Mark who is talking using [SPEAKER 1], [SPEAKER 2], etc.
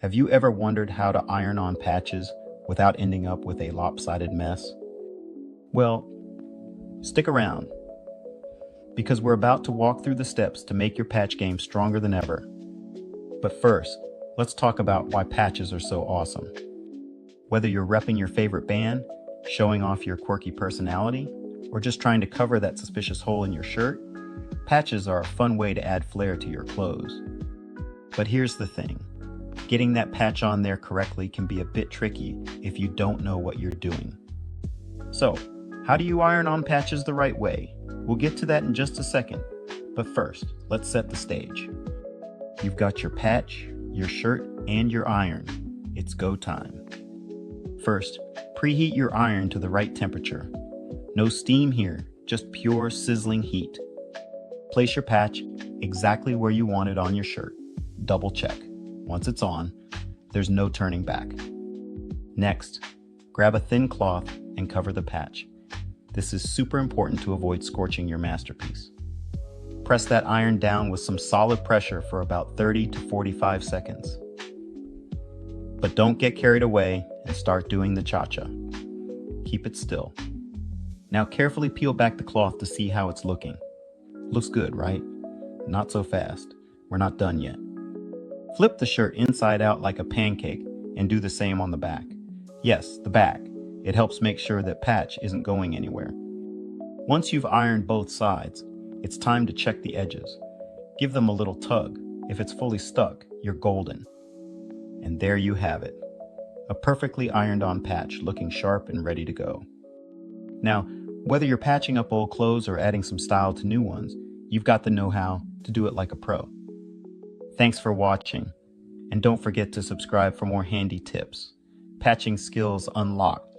[SPEAKER 1] Have you ever wondered how to iron on patches without ending up with a lopsided mess? Well, stick around, because we're about to walk through the steps to make your patch game stronger than ever. But first, let's talk about why patches are so awesome. Whether you're repping your favorite band, showing off your quirky personality, or just trying to cover that suspicious hole in your shirt, patches are a fun way to add flair to your clothes. But here's the thing. Getting that patch on there correctly can be a bit tricky if you don't know what you're doing. So, how do you iron on patches the right way? We'll get to that in just a second. But first, let's set the stage. You've got your patch, your shirt, and your iron. It's go time. First, preheat your iron to the right temperature. No steam here, just pure sizzling heat. Place your patch exactly where you want it on your shirt. Double check. Once it's on, there's no turning back. Next, grab a thin cloth and cover the patch. This is super important to avoid scorching your masterpiece. Press that iron down with some solid pressure for about 30 to 45 seconds. But don't get carried away and start doing the cha-cha. Keep it still. Now carefully peel back the cloth to see how it's looking. Looks good, right? Not so fast. We're not done yet. Flip the shirt inside out like a pancake and do the same on the back. Yes, the back. It helps make sure that patch isn't going anywhere. Once you've ironed both sides, it's time to check the edges. Give them a little tug. If it's fully stuck, you're golden. And there you have it. A perfectly ironed on patch looking sharp and ready to go. Now, whether you're patching up old clothes or adding some style to new ones, you've got the know-how to do it like a pro. Thanks for watching, and don't forget to subscribe for more handy tips. Patching skills unlocked.